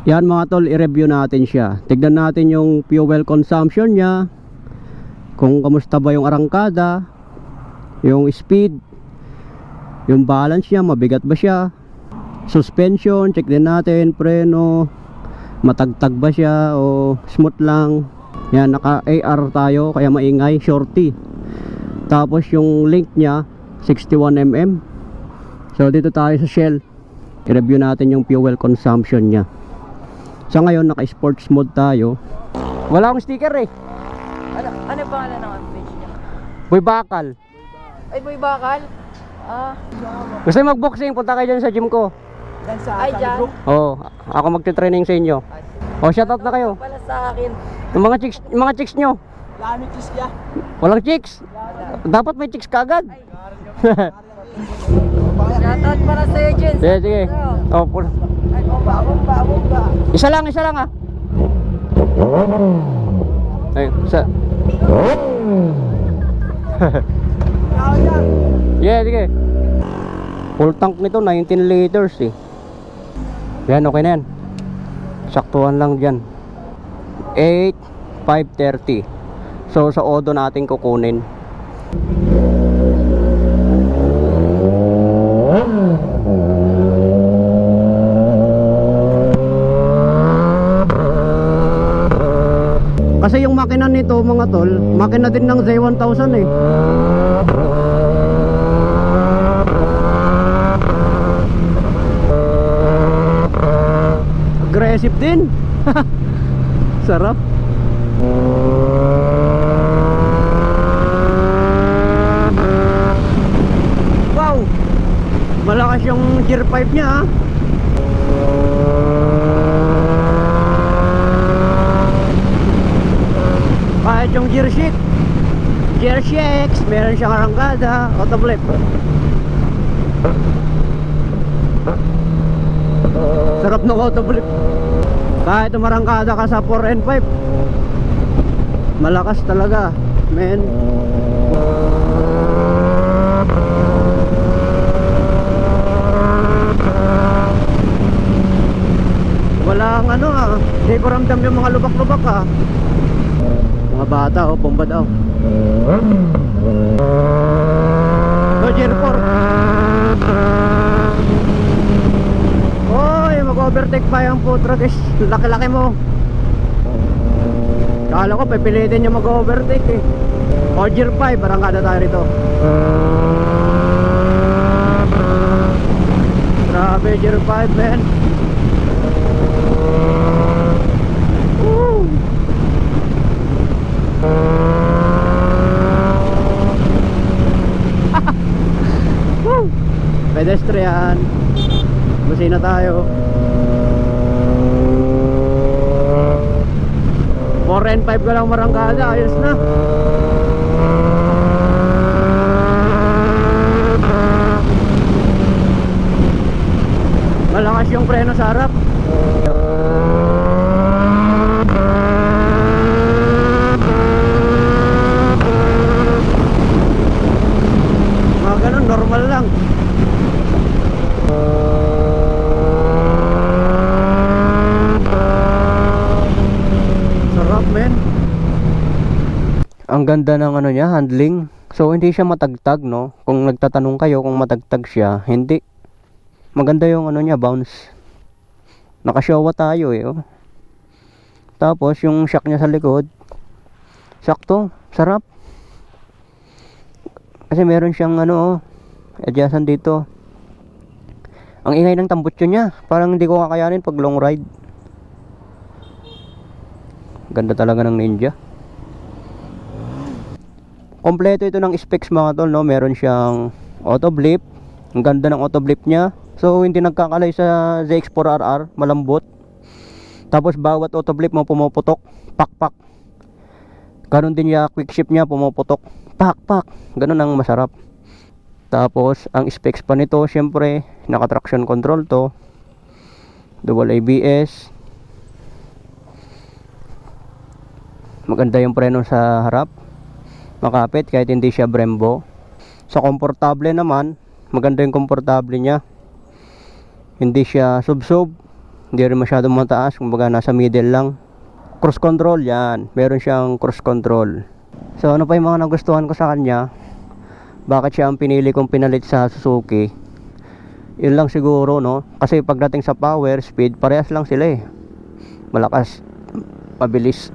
Yan mga tol, i-review natin siya. Tignan natin yung fuel consumption niya, kung kamusta ba yung arangkada, yung speed, yung balance niya, mabigat ba siya, suspension, check din natin, preno, matagtag ba siya o smooth lang. Yan, naka AR tayo kaya maingay, shorty. Tapos yung link niya 61mm. So dito tayo sa Shell, i-review natin yung fuel consumption niya. Sa ngayon naka sports mode tayo. Wala akong sticker eh. Ano pangalan ng page niya? Boy Bakal. Ay, Boy Bakal? Ah. Gusto mo mag-boxing, punta kayo dyan sa gym ko. Ay, dyan? Oo, ako magte-training sa inyo. O, shoutout na kayo. Pala sa akin. Yung mga chicks nyo. Lami chis niya. Walang chicks. Dapat may chicks kaagad. Shoutout para sa'yo, Jens. Sige, sige. Oh, Ay, bomba. isa lang ah. Ay, isa. Yeah, sige. Full tank nito, 19 liters eh. Yan, okay na yan. Saktuhan lang dyan. 8,530. So, sa odo natin kukunin. Kasi yung makina nito mga tol, makina din ng Z1000 eh. Aggressive din. Sarap. Wow, malakas yung gear 5 nya ha. Kahit yung gear 6, meron siyang arangkada, auto blip. Sarap ng auto blip. Kahit umarangkada ka sa 4 and 5, malakas talaga, men. Walang ano ah, hindi ko ramdam yung mga lubak-lubak ah. Mga bata oh, bomba daw. Gear 4. Oy, mag-overtake pa yung food truck is laki-laki mo. Kala ko pipilitin niya mag-overtake eh. O Gear 5, barangkada tayo rito. Grabe, Gear 5 man. Pedestrian. Busina tayo. 4 and 5 ka lang marangkada, ayos na. Malakas yung preno sa harap. Mga ganun, normal lang. Sarap men. Ang ganda ng ano niya, handling. So hindi siya matagtag no. Kung nagtatanong kayo kung matagtag siya, hindi. Maganda yung ano niya, bounce. Nakashowa tayo eh oh. Tapos yung shock niya sa likod, sakto, sarap. Kasi meron siyang ano oh, adjustan dito. Ang ingay ng tambutso niya, parang hindi ko kakayanin pag long ride. Ganda talaga ng Ninja. Kompleto ito ng specs mga tol no. Meron siyang auto blip. Ang ganda ng auto blip niya. So hindi nagkakalay sa ZX4RR, malambot. Tapos bawat auto blip mo pumuputok, pak. Ganon din yung quick shift niya, pumuputok, pak. Ganon ang masarap. Tapos ang specs pa nito, syempre naka traction control to, dual ABS. Maganda yung preno sa harap, makapit kahit hindi siya Brembo. Sa komportable naman, maganda yung komportable niya. Hindi siya sub-sub, hindi rin masyadong mataas, kumbaga nasa middle lang. Cruise control yan, meron siyang cruise control. So ano pa yung mga nagustuhan ko sa kanya? Bakit siya ang pinili kong pinalit sa Suzuki? Yun lang siguro, no? Kasi pagdating sa power, speed, parehas lang sila eh. Malakas, mabilis.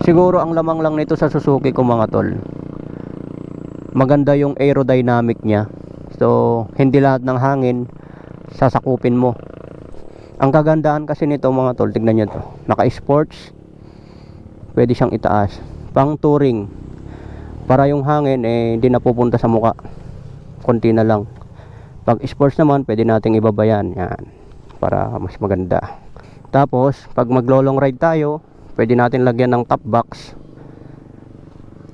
Siguro ang lamang lang nito sa Suzuki ko mga tol, maganda yung aerodynamic niya. So hindi lahat ng hangin sasakupin mo. Ang kagandahan kasi nito mga tol, tignan nyo to, naka sports, pwede siyang itaas, pang touring, para yung hangin eh hindi napupunta sa muka, konti na lang. Pag sports naman, pwede nating ibabayan yan, para mas maganda. Tapos pag maglo-long ride tayo, pwede natin lagyan ng top box.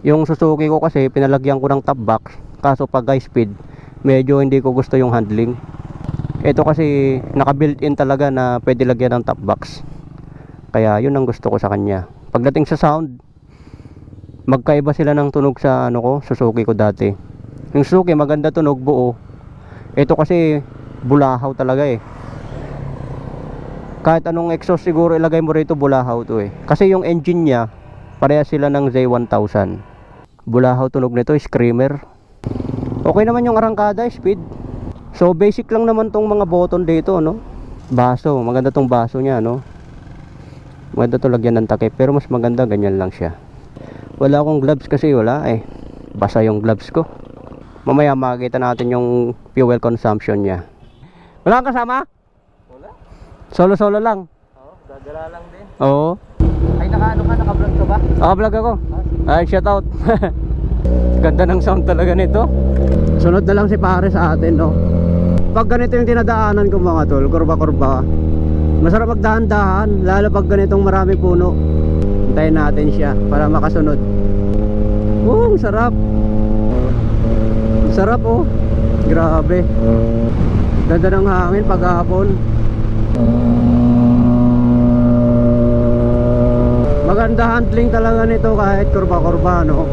Yung Suzuki ko kasi pinalagyan ko ng top box, kaso pag high speed medyo hindi ko gusto yung handling. Ito kasi naka built in talaga na pwede lagyan ng top box, kaya yun ang gusto ko sa kanya. Pagdating sa sound, magkaiba sila ng tunog sa ano ko, Suzuki ko dati. Yung Suzuki maganda tunog buo, ito kasi bulahaw talaga eh. Kahit anong exhaust siguro ilagay mo rito, bulahaw to eh. Kasi yung engine niya pareha sila ng Z1000. Bulahaw tunog nito, screamer. Okay naman yung arangkada, speed. So basic lang naman tong mga button dito, no? Baso, maganda tong baso niya, no? Maganda to lagyan ng takip, pero mas maganda ganyan lang siya. Wala akong gloves kasi wala eh. Basa yung gloves ko. Mamaya makikita natin yung fuel consumption niya. Wala kang kasama? Wala. Solo-solo lang. Oo, gagala lang din. Oo. Ay, naka-ano ka? Naka-vlog ka ba? Naka-vlog ako. Ay, shout out. Ganda ng sound talaga nito. Sunod na lang si pare sa atin, no? Pag ganito yung tinadaanan ko mga tol, kurba-kurba, masarap magdahan-dahan, lalo pag ganitong marami puno. Hintayin natin siya para makasunod. Ang sarap. Sarap oh. Grabe. Ganda ng hangin pag hapon. Maganda handling talaga nito kahit kurba-kurba, no?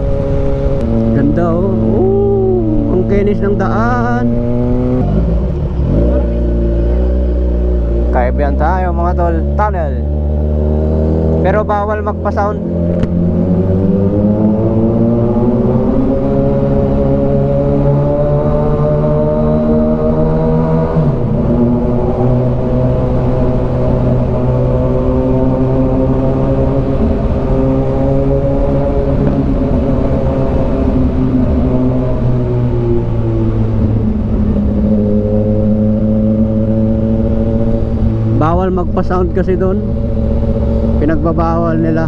Ganda oh. Ang kinis ng daan. Kaibigan tayo mga tol, tunnel. Pero bawal magpa-sound. Bawal magpa-sound kasi doon. Pinagbabawal nila.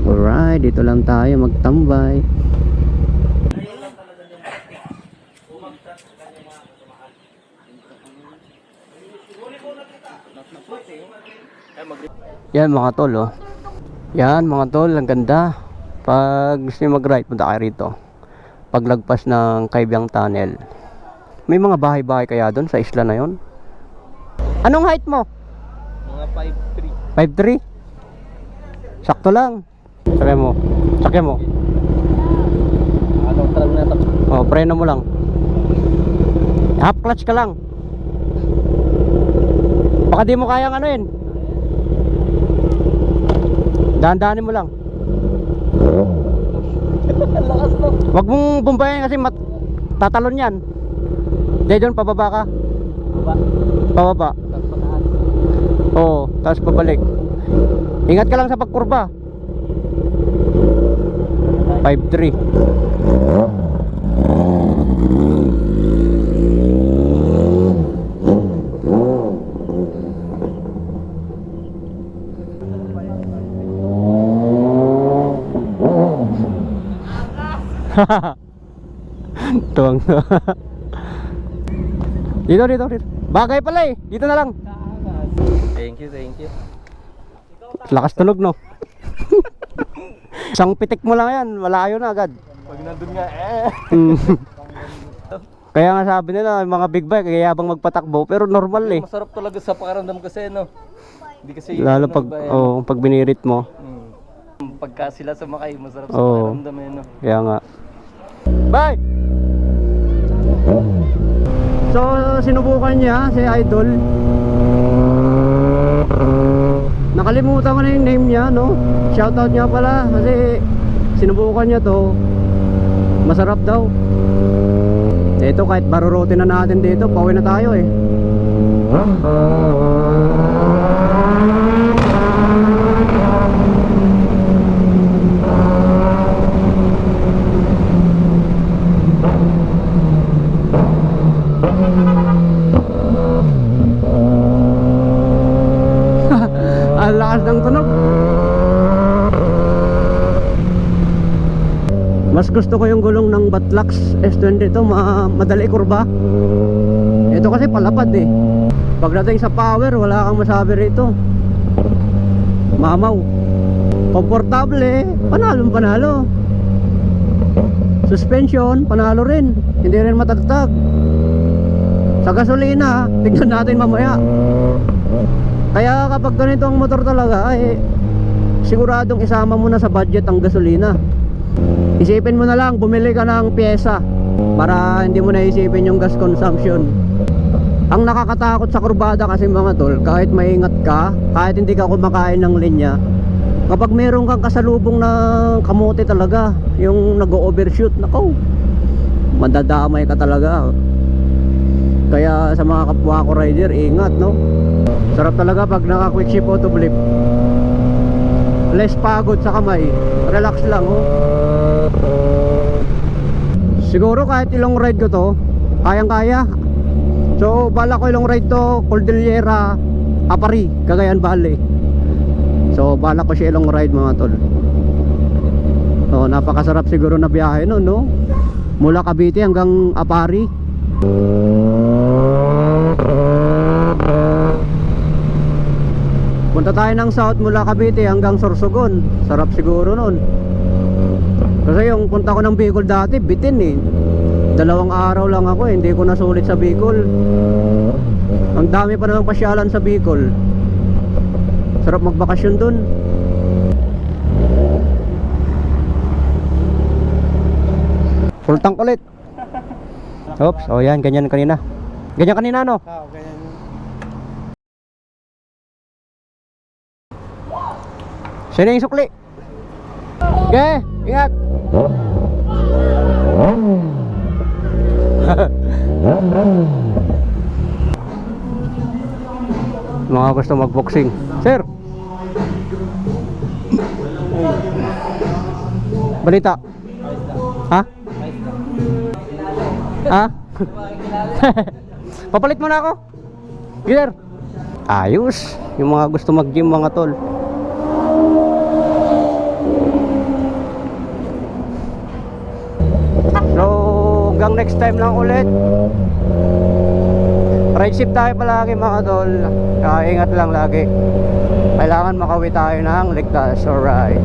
Alright, dito lang tayo magtambay. Yan mga tol oh. Yan mga tol, ang ganda. Pag gusto nyo mag-ride, punta kayo rito. Paglagpas ng Kaibyang Tunnel. May mga bahay-bahay kaya doon sa isla na yon. Anong height mo? Mga 5'3". 5'3". Sakto lang. Sakyan mo. Sakyan mo. Anong trang na ito? Oh, preno mo lang. Half clutch ka lang. Baka di mo kayang ano yun. Dahan-dahanin mo lang. Lakas to. Wag mong bumbayan kasi tatalon yan. Dahil doon pababa ka. Baba. Pababa. Tapos pataas. Oo, tapos pabalik. Ingat ka lang sa pagkurba. 5'3". Tuwang tuwa. Dito. Bagay pala eh. Dito na lang. Thank you. Lakas tunog no. Isang pitik mo lang yan, malayo na agad. Pag nandun nga Kaya nga sabi nila, mga big bike kayabang magpatakbo, pero normal eh. Masarap talaga sa pakiramdam kasi no. Hindi kasi Lalo pag pag binirit mo. Pagka sila sumakay, masarap sa Oo. pakiramdam eh no. Kaya nga. Bye. So sinubukan niya si Idol. Nakalimutan ko na yung name niya, no? Shoutout niya pala kasi sinubukan niya to. Masarap daw. Ito kahit barurutin na natin dito, pauwi na tayo eh. Ang lakas ng tunog. Mas gusto ko yung gulong ng Batlax S20 to, madali kurba. Ito kasi palapad eh. Pagdating sa power, wala kang masabi rito. Mamaw. Komportable, panalong panalo. Suspension, panalo rin. Hindi rin matagtag. Sa gasolina, tignan natin mamaya. Kaya kapag ganito ang motor talaga, eh, siguradong isama mo na sa budget ang gasolina. Isipin mo na lang, bumili ka ng pyesa para hindi mo na isipin yung gas consumption. Ang nakakatakot sa kurbada kasi mga tol, kahit maingat ka, kahit hindi ka kumakain ng linya, kapag meron kang kasalubong na kamote talaga, yung nag-overshoot, nako, madadamay ka talaga. Kaya sa mga kapwa ko rider, ingat, no? Sarap talaga pag naka quick shift auto blip. Less pagod sa kamay, relax lang, oh. Siguro kahit ilong ride ko to, kayang-kaya. So bala ko ilong ride to Cordillera Apari, Cagayan Valley. So bala ko siya ilong ride mga tol. So napakasarap siguro na biyahe no, no? Mula Cavite hanggang Apari. Punta tayo ng south mula Cavite hanggang Sorsogon. Sarap siguro nun. Kasi yung punta ko ng Bicol dati, bitin eh. 2 araw lang ako eh, hindi ko nasulit sa Bicol. Ang dami pa namang pasyalan sa Bicol. Sarap magbakasyon dun. Full tank ulit. Oops, oh yan, ganyan kanina. Ganyan kanina no? Oo, ganyan. Sino yung sukli? Okay, ingat. Mga gusto magboxing. Sir. Balita. Ha? Ha? Papalit mo na ako. Sir. Ayos. Yung mga gusto mag-gym mga tol. So hanggang next time lang ulit. Ride shift tayo palagi mga tol. Ingat lang lagi. Kailangan makauwi tayo ng ligtas. Alright.